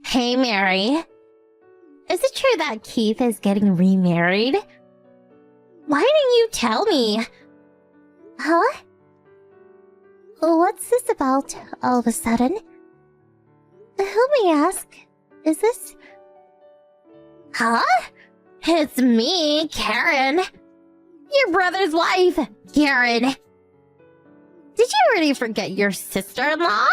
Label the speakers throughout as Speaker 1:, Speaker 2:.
Speaker 1: Hey, Mary. Is it true that Keith is getting remarried? Why didn't you tell me? Huh? What's this about, all of a sudden? Who may ask? Is this... Huh? It's me, Karen. Your brother's wife, Karen. Did you already forget your sister-in-law?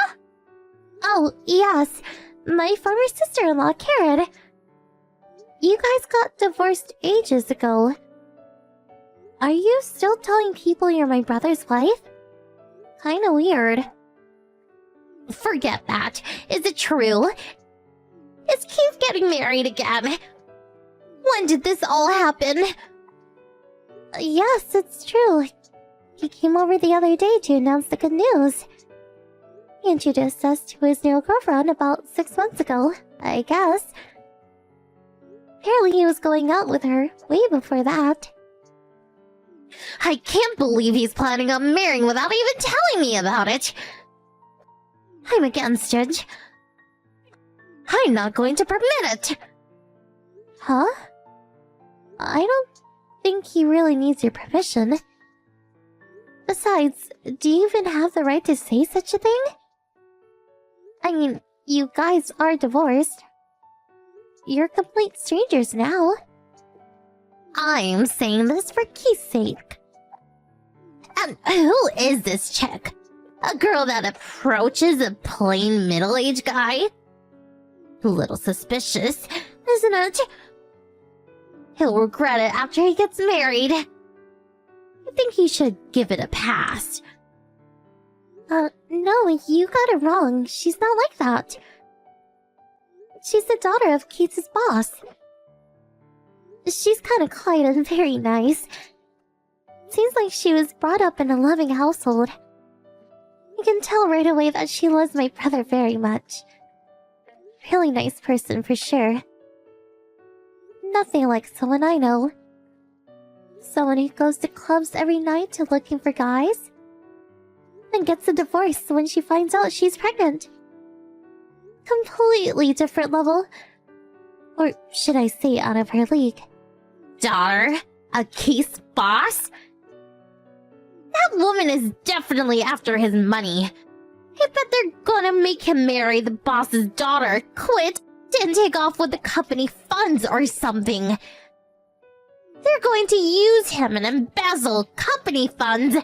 Speaker 1: Oh, yes. My former sister-in-law, Karen. You guys got divorced ages ago. Are you still telling people you're my brother's wife? Kinda weird. Forget that. Is it true? Is Keith getting married again? When did this all happen? Yes, it's true. He came over the other day to announce the good news. He introduced us to his new girlfriend about 6 months ago, I guess. Apparently he was going out with her way before that. I can't believe he's planning on marrying without even telling me about it. I'm against it. I'm not going to permit it. Huh? I don't think he really needs your permission. Besides, do you even have the right to say such a thing? I mean, you guys are divorced. You're complete strangers now. I'm saying this for Keith's sake. And who is this chick? A girl that approaches a plain middle-aged guy? A little suspicious, isn't it? He'll regret it after he gets married. I think he should give it a pass. No, you got it wrong. She's not like that. She's the daughter of Keith's boss. She's kind of quiet and very nice. Seems like she was brought up in a loving household. You can tell right away that she loves my brother very much. Really nice person for sure. Nothing like someone I know. Someone who goes to clubs every night looking for guys, and gets a divorce when she finds out she's pregnant. Completely different level. Or should I say out of her league. Daughter? A Keith's boss? That woman is definitely after his money. I bet they're gonna make him marry the boss's daughter, quit, and take off with the company funds or something. They're going to use him and embezzle company funds.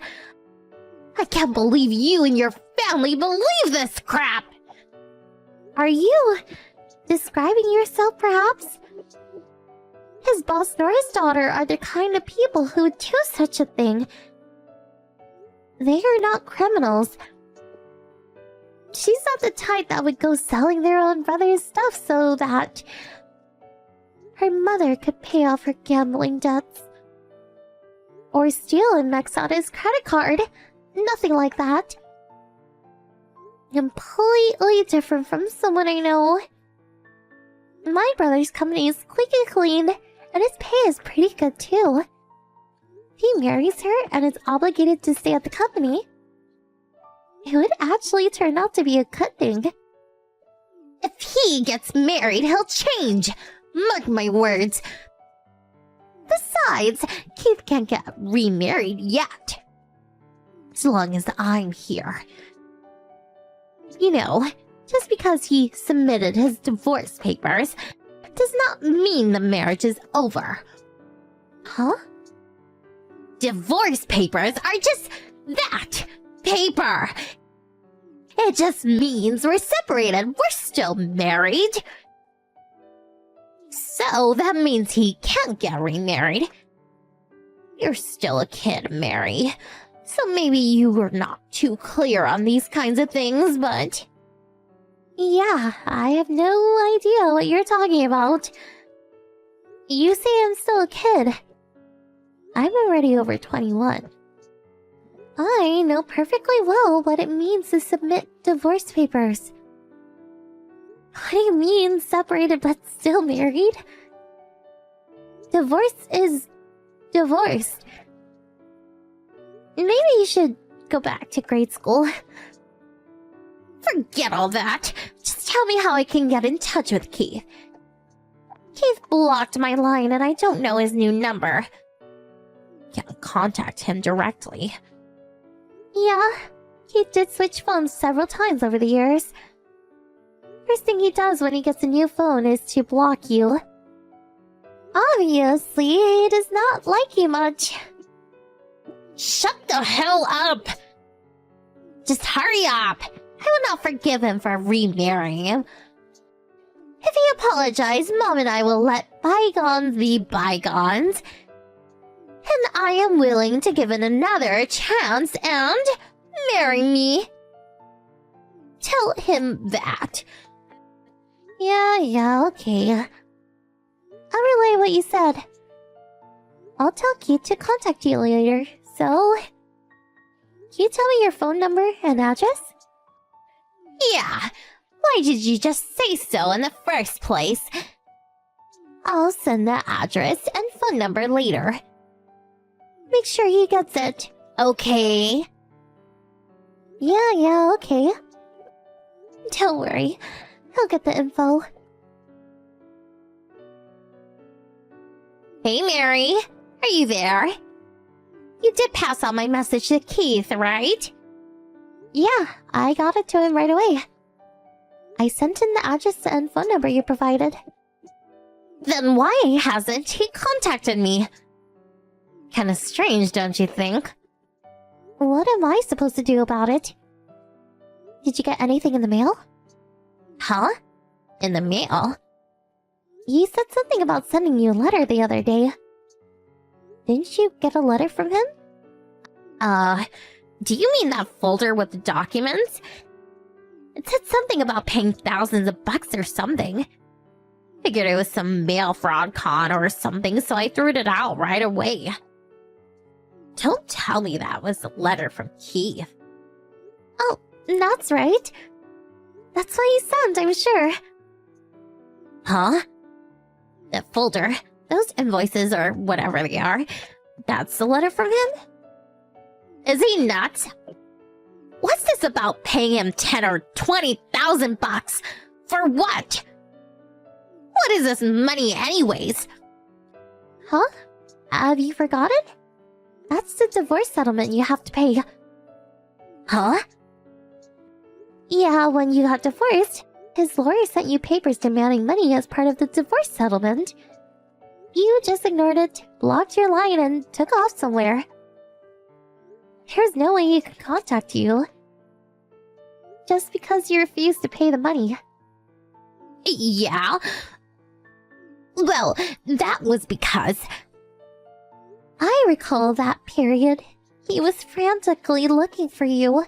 Speaker 1: I can't believe you and your family believe this crap. Are you describing yourself, perhaps? His boss nor his daughter are the kind of people who would do such a thing. They are not criminals. She's not the type that would go selling their own brother's stuff so that her mother could pay off her gambling debts. Or steal and max out his credit card. Nothing like that. Completely different from someone I know. My brother's company is squeaky clean, and his pay is pretty good too. He marries her and is obligated to stay at the company. It would actually turn out to be a good thing. If he gets married, he'll change. Mark my words. Besides, Keith can't get remarried yet. As long as I'm here. You know, just because he submitted his divorce papers does not mean the marriage is over. Huh? Divorce papers are just that. Paper. It just means we're separated. We're still married. So that means he can't get remarried. You're still a kid, Mary. So maybe you were not too clear on these kinds of things, but... Yeah, I have no idea what you're talking about. You say I'm still a kid. I'm already over 21. I know perfectly well what it means to submit divorce papers. What do you mean, separated but still married? Divorce is divorced. Maybe you should go back to grade school. Forget all that. Just tell me how I can get in touch with Keith. Keith blocked my line and I don't know his new number. Can't contact him directly. Yeah, Keith did switch phones several times over the years. First thing he does when he gets a new phone is to block you. Obviously, he does not like you much. Shut the hell up! Just hurry up! I will not forgive him for remarrying him. If he apologizes, Mom and I will let bygones be bygones. And I am willing to give it another chance and marry me. Tell him that. Yeah, okay. I'll relay what you said. I'll tell Keith to contact you later, so... Can you tell me your phone number and address? Yeah, why did you just say so in the first place? I'll send the address and phone number later. Make sure he gets it, okay? Yeah, okay. Don't worry, he'll get the info. Hey, Mary, are you there? You did pass on my message to Keith, right? Yeah, I got it to him right away. I sent in the address and phone number you provided. Then why hasn't he contacted me? Kinda strange, don't you think? What am I supposed to do about it? Did you get anything in the mail? Huh? In the mail? You said something about sending you a letter the other day. Didn't you get a letter from him? Do you mean that folder with the documents? It said something about paying thousands of bucks or something. Figured it was some mail fraud con or something, so I threw it out right away. Don't tell me that was a letter from Keith. Oh, that's right. That's what he sent, I'm sure. Huh? That folder, those invoices or whatever they are, that's the letter from him? Is he nuts? What's this about paying him 10 or 20,000 bucks? For what? What is this money anyways? Huh? Have you forgotten? That's the divorce settlement you have to pay. Huh? Yeah, when you got divorced, his lawyer sent you papers demanding money as part of the divorce settlement. You just ignored it, blocked your line, and took off somewhere. There's no way he could contact you. Just because you refused to pay the money. Yeah? Well, that was because... I recall that period. He was frantically looking for you.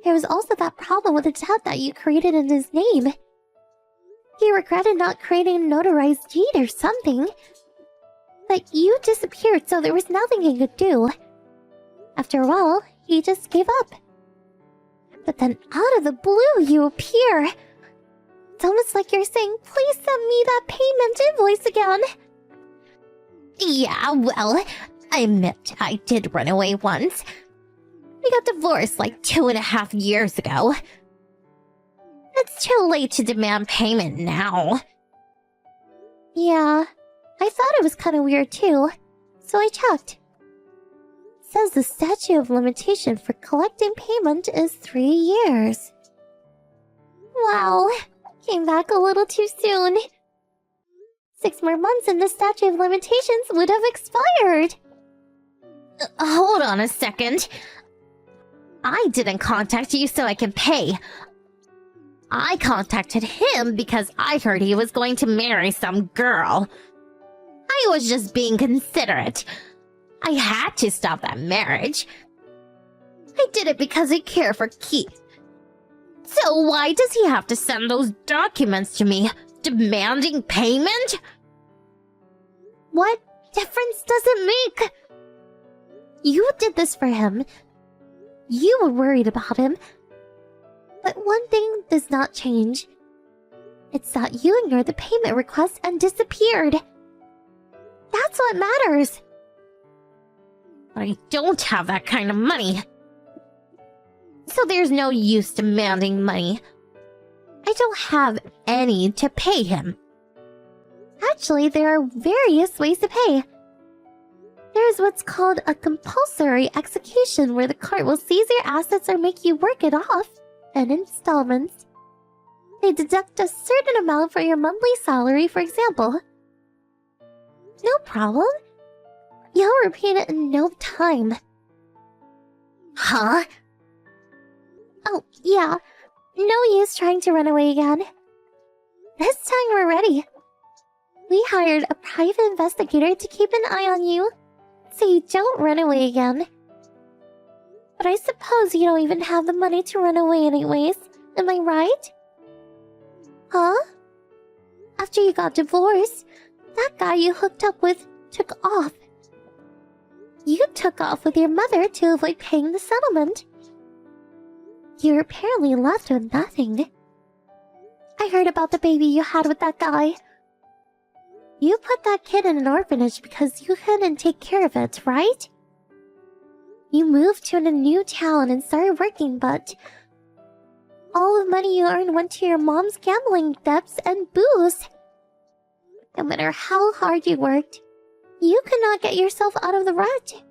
Speaker 1: There was also that problem with the debt that you created in his name. He regretted not creating a notarized deed or something. But you disappeared, so there was nothing he could do. After a while, he just gave up. But then out of the blue, you appear. It's almost like you're saying, please send me that payment invoice again. Yeah, well, I admit I did run away once. We got divorced like 2.5 years ago. It's too late to demand payment now. Yeah, I thought it was kind of weird too, so I checked. It says the statute of limitation for collecting payment is 3 years. Wow, came back a little too soon. 6 more months and the statute of limitations would have expired. Hold on a second. I didn't contact you so I can pay. I contacted him because I heard he was going to marry some girl. I was just being considerate. I had to stop that marriage. I did it because I care for Keith. So why does he have to send those documents to me, demanding payment? What difference does it make? You did this for him. You were worried about him. But one thing does not change. It's that you ignored the payment request and disappeared. That's what matters. But I don't have that kind of money. So there's no use demanding money. I don't have any to pay him. Actually, there are various ways to pay. There's what's called a compulsory execution, where the court will seize your assets or make you work it off in installments. They deduct a certain amount for your monthly salary, for example. No problem. You'll repay it in no time. Huh? Oh, yeah. No use trying to run away again. This time we're ready. We hired a private investigator to keep an eye on you, so you don't run away again. But I suppose you don't even have the money to run away anyways, am I right? Huh? After you got divorced, that guy you hooked up with took off. You took off with your mother to avoid paying the settlement. You're apparently left with nothing. I heard about the baby you had with that guy. You put that kid in an orphanage because you couldn't take care of it, right? You moved to a new town and started working, but all the money you earned went to your mom's gambling debts and booze. No matter how hard you worked, you could not get yourself out of the rut.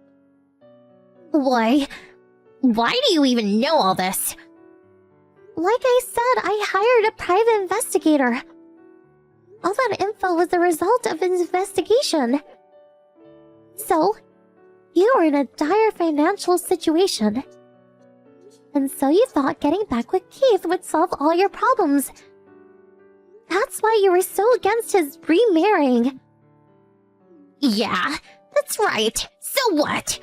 Speaker 1: Why do you even know all this? Like I said, I hired a private investigator. All that info was the result of an investigation. So, you were in a dire financial situation. And so you thought getting back with Keith would solve all your problems. That's why you were so against his remarrying. Yeah, that's right. So what?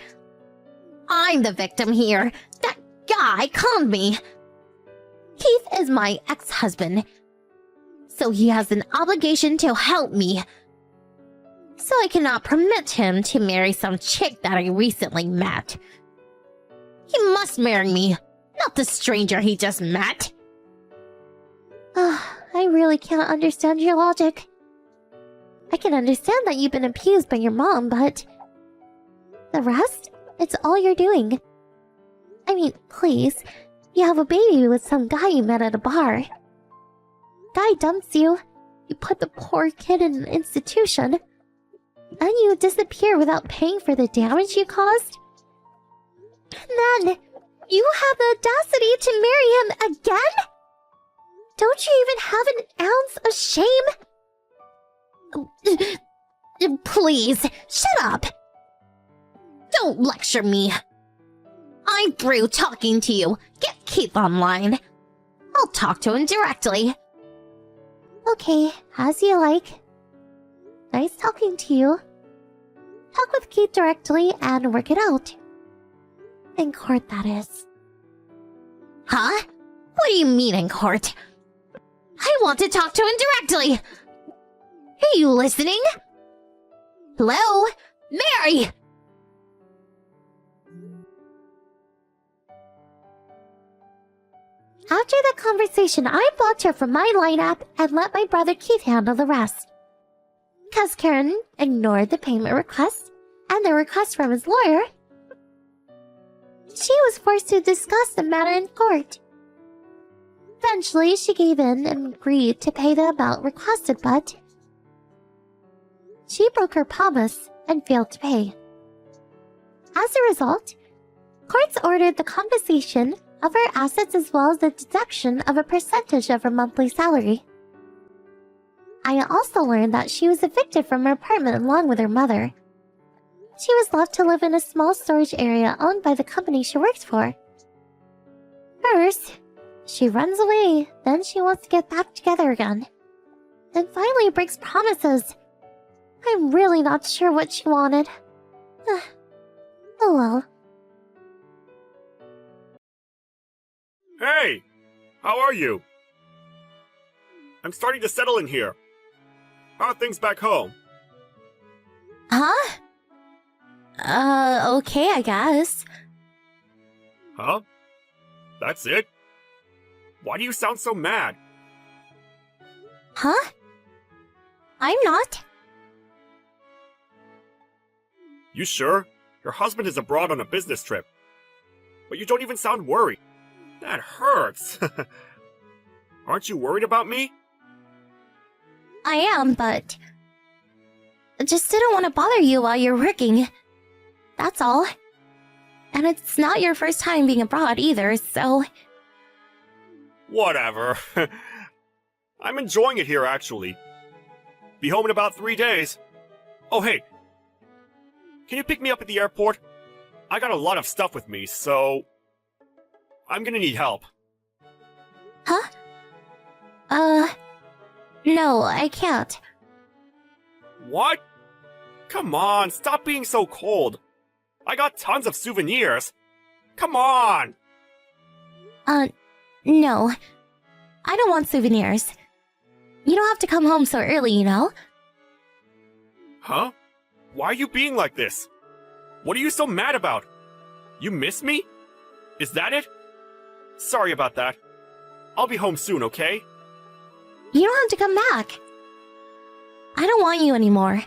Speaker 1: I'm the victim here. That guy conned me. Keith is my ex-husband, so he has an obligation to help me. So I cannot permit him to marry some chick that I recently met. He must marry me, not the stranger he just met. I really can't understand your logic. I can understand that you've been abused by your mom, but the rest, it's all you're doing. I mean, please, you have a baby with some guy you met at a bar. Guy dumps you, you put the poor kid in an institution, and you disappear without paying for the damage you caused. And then, you have the audacity to marry him again? Don't you even have an ounce of shame? Please, shut up! Don't lecture me. I'm through talking to you. Get Keith online. I'll talk to him directly. Okay, as you like. Nice talking to you. Talk with Keith directly and work it out. In court, that is. Huh? What do you mean in court? I want to talk to him directly. Are you listening? Hello? Mary! After the conversation, I blocked her from my lineup and let my brother Keith handle the rest. Because Karen ignored the payment request and the request from his lawyer, she was forced to discuss the matter in court. Eventually, she gave in and agreed to pay the amount requested, but she broke her promise and failed to pay. As a result, courts ordered the compensation of her assets as well as the deduction of a percentage of her monthly salary. I also learned that she was evicted from her apartment along with her mother. She was left to live in a small storage area owned by the company she works for. First, she runs away, then she wants to get back together again. Then finally breaks promises. I'm really not sure what she wanted. Oh well.
Speaker 2: Hey! How are you? I'm starting to settle in here. How are things back home?
Speaker 1: Huh? Okay, I guess.
Speaker 2: Huh? That's it? Why do you sound so mad?
Speaker 1: Huh? I'm not.
Speaker 2: You sure? Your husband is abroad on a business trip. But you don't even sound worried. That hurts. Aren't you worried about me?
Speaker 1: I am, but I just didn't want to bother you while you're working. That's all. And it's not your first time being abroad either, so...
Speaker 2: Whatever. I'm enjoying it here, actually. Be home in about 3 days. Oh, hey. Can you pick me up at the airport? I got a lot of stuff with me, so... I'm gonna need help.
Speaker 1: Huh? No, I can't.
Speaker 2: What? Come on, stop being so cold. I got tons of souvenirs. Come on!
Speaker 1: No. I don't want souvenirs. You don't have to come home so early, you know?
Speaker 2: Huh? Why are you being like this? What are you so mad about? You miss me? Is that it? Sorry about that. I'll be home soon, okay?
Speaker 1: You don't have to come back. I don't want you anymore.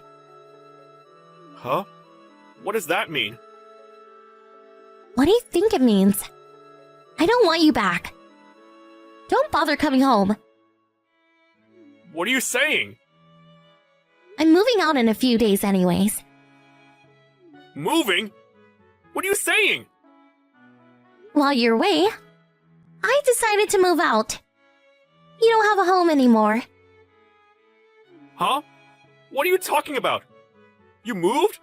Speaker 2: Huh? What does that mean?
Speaker 1: What do you think it means? I don't want you back. Don't bother coming home.
Speaker 2: What are you saying?
Speaker 1: I'm moving out in a few days anyways.
Speaker 2: Moving? What are you saying?
Speaker 1: While you're away, I decided to move out. You don't have a home anymore.
Speaker 2: Huh? What are you talking about? You moved?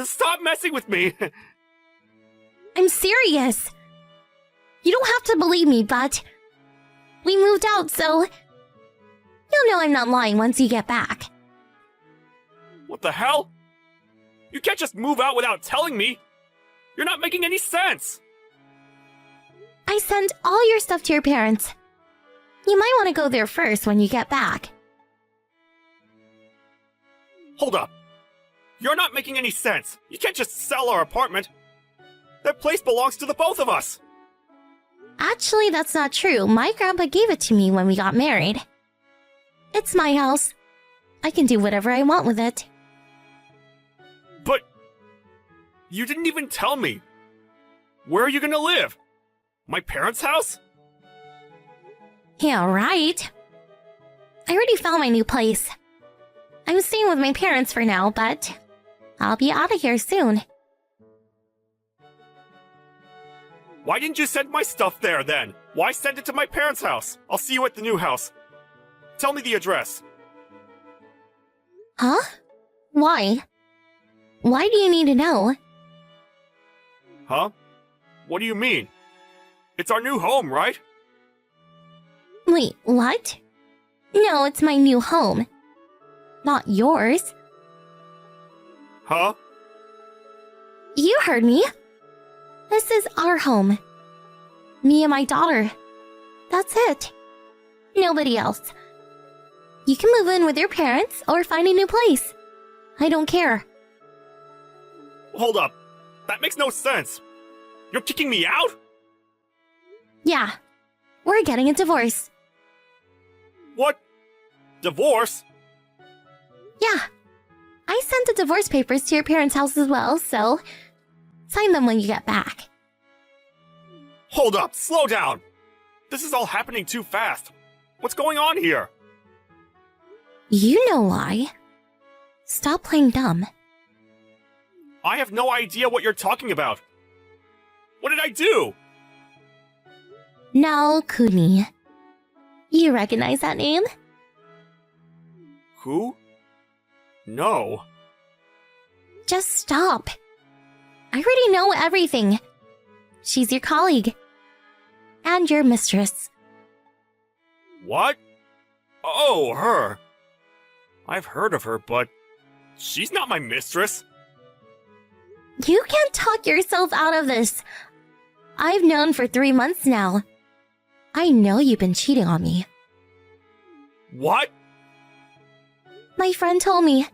Speaker 2: Stop messing with me!
Speaker 1: I'm serious. You don't have to believe me, but we moved out, so you'll know I'm not lying once you get back.
Speaker 2: What the hell? You can't just move out without telling me! You're not making any sense!
Speaker 1: I sent all your stuff to your parents. You might want to go there first when you get back.
Speaker 2: Hold up. You're not making any sense. You can't just sell our apartment. That place belongs to the both of us.
Speaker 1: Actually, that's not true. My grandpa gave it to me when we got married. It's my house. I can do whatever I want with it.
Speaker 2: But you didn't even tell me. Where are you gonna live? My parents' house?
Speaker 1: Yeah, right. I already found my new place. I'm staying with my parents for now, but I'll be out of here soon.
Speaker 2: Why didn't you send my stuff there then? Why send it to my parents' house? I'll see you at the new house. Tell me the address.
Speaker 1: Huh? Why? Why do you need to know?
Speaker 2: Huh? What do you mean? It's our new home, right?
Speaker 1: Wait, what? No, it's my new home. Not yours.
Speaker 2: Huh?
Speaker 1: You heard me. This is our home. Me and my daughter. That's it. Nobody else. You can move in with your parents or find a new place. I don't care.
Speaker 2: Hold up. That makes no sense. You're kicking me out?
Speaker 1: Yeah. We're getting a divorce.
Speaker 2: What? Divorce?
Speaker 1: Yeah. I sent the divorce papers to your parents' house as well, so sign them when you get back.
Speaker 2: Hold up, slow down! This is all happening too fast. What's going on here?
Speaker 1: You know why. Stop playing dumb.
Speaker 2: I have no idea what you're talking about. What did I do?
Speaker 1: Now, Kuni. You recognize that name?
Speaker 2: Who? No.
Speaker 1: Just stop. I already know everything. She's your colleague. And your mistress.
Speaker 2: What? Oh, her. I've heard of her, but she's not my mistress.
Speaker 1: You can't talk yourself out of this. I've known for 3 months now. I know you've been cheating on me.
Speaker 2: What?
Speaker 1: My friend told me.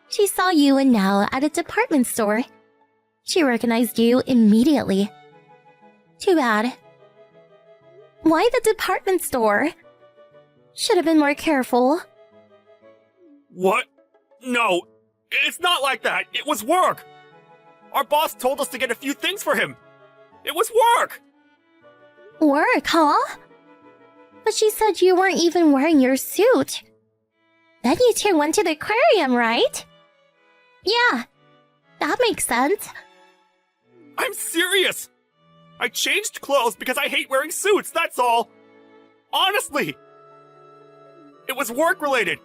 Speaker 1: She saw you and Nao at a department store. She recognized you immediately. Too bad. Why the department store? Should have been more careful.
Speaker 2: What? No, it's not like that. It was work. Our boss told us to get a few things for him. It was work!
Speaker 1: Work, huh? But she said you weren't even wearing your suit. Then you two went to the aquarium, right? Yeah, that makes sense.
Speaker 2: I'm serious! I changed clothes because I hate wearing suits, that's all! Honestly! It was work-related.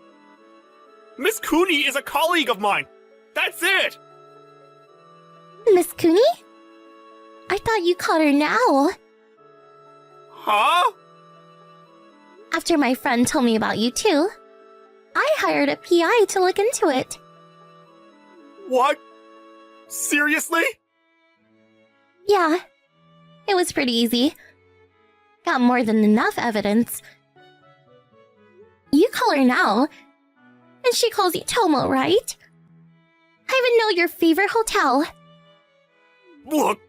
Speaker 2: Miss Cooney is a colleague of mine. That's it!
Speaker 1: Miss Cooney? I thought you called her now.
Speaker 2: Huh?
Speaker 1: After my friend told me about you two, I hired a PI to look into it.
Speaker 2: What? Seriously?
Speaker 1: Yeah, it was pretty easy. Got more than enough evidence. You call her now, and she calls you Tomo, right? I even know your favorite hotel.
Speaker 2: Look,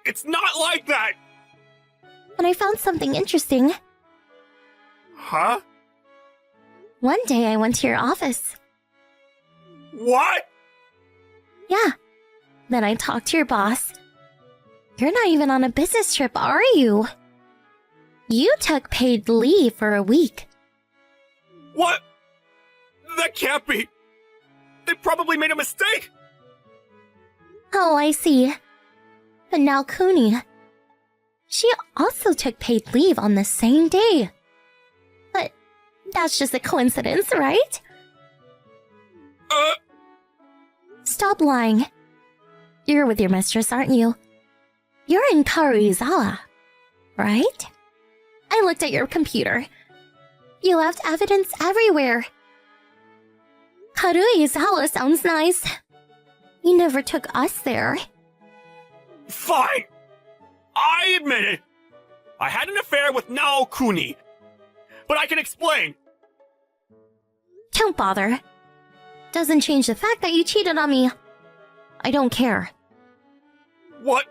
Speaker 2: it's not like that!
Speaker 1: And I found something interesting.
Speaker 2: Huh?
Speaker 1: One day I went to your office.
Speaker 2: What?
Speaker 1: Yeah. Then I talked to your boss. You're not even on a business trip, are you? You took paid leave for a week.
Speaker 2: What? That can't be! They probably made a mistake!
Speaker 1: Oh, I see. But now Cooney. She also took paid leave on the same day. But that's just a coincidence, right? Stop lying. You're with your mistress, aren't you? You're in Karuizawa, right? I looked at your computer. You left evidence everywhere. Karuizawa sounds nice. You never took us there.
Speaker 2: Fine! I admit it! I had an affair with Nao Kuni. But I can explain.
Speaker 1: Don't bother. Doesn't change the fact that you cheated on me. I don't care.
Speaker 2: What?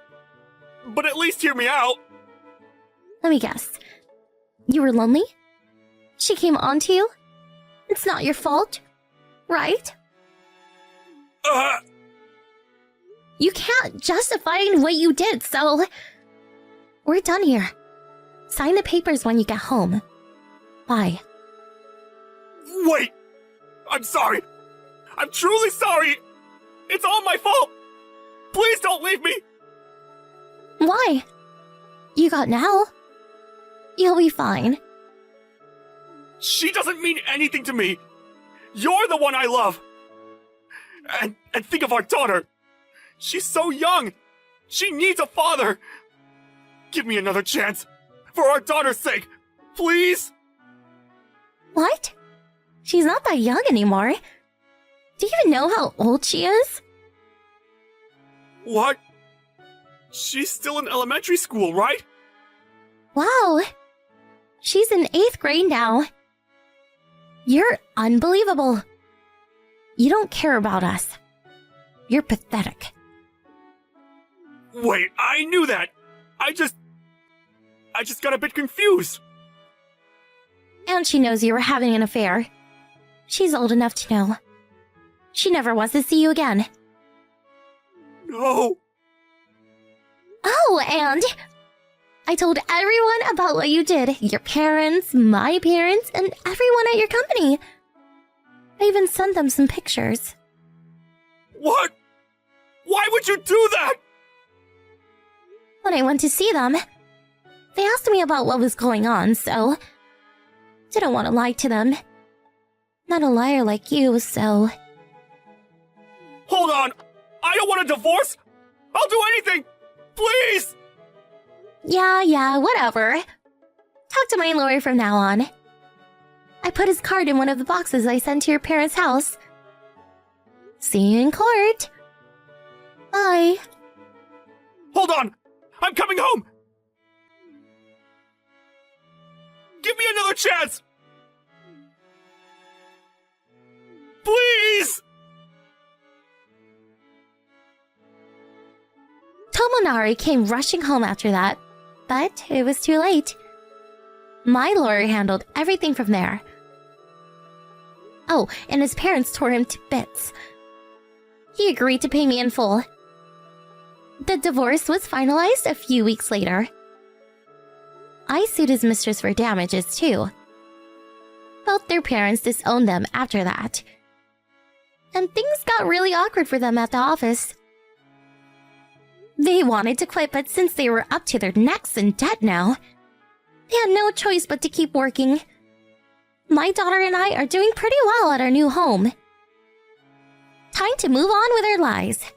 Speaker 2: But at least hear me out.
Speaker 1: Let me guess. You were lonely? She came on to you? It's not your fault, right? You can't justify what you did, so... We're done here. Sign the papers when you get home. Bye.
Speaker 2: Wait! I'm sorry! I'm truly sorry! It's all my fault! Please don't leave me!
Speaker 1: Why? You got Nao. You'll be fine.
Speaker 2: She doesn't mean anything to me! You're the one I love! And think of our daughter! She's so young! She needs a father! Give me another chance! For our daughter's sake! Please!
Speaker 1: What? She's not that young anymore. Do you even know how old she is?
Speaker 2: What? She's still in elementary school, right?
Speaker 1: Wow. She's in 8th grade now. You're unbelievable. You don't care about us. You're pathetic.
Speaker 2: Wait, I knew that! I just got a bit confused.
Speaker 1: And she knows you were having an affair. She's old enough to know. She never wants to see you again.
Speaker 2: No.
Speaker 1: Oh, and I told everyone about what you did. Your parents, my parents, and everyone at your company. I even sent them some pictures.
Speaker 2: What? Why would you do that?
Speaker 1: When I went to see them, they asked me about what was going on, so... Didn't want to lie to them. Not a liar like you, so...
Speaker 2: Hold on! I don't want a divorce! I'll do anything! Please!
Speaker 1: Yeah, whatever. Talk to my lawyer from now on. I put his card in one of the boxes I sent to your parents' house. See you in court. Bye.
Speaker 2: Hold on! I'm coming home! Give me another chance! Please!
Speaker 1: Tomonari came rushing home after that, but it was too late. My lawyer handled everything from there. Oh, and his parents tore him to bits. He agreed to pay me in full. The divorce was finalized a few weeks later. I sued his mistress for damages too. Both their parents disowned them after that. And things got really awkward for them at the office. They wanted to quit, but since they were up to their necks in debt now, they had no choice but to keep working. My daughter and I are doing pretty well at our new home. Time to move on with our lives.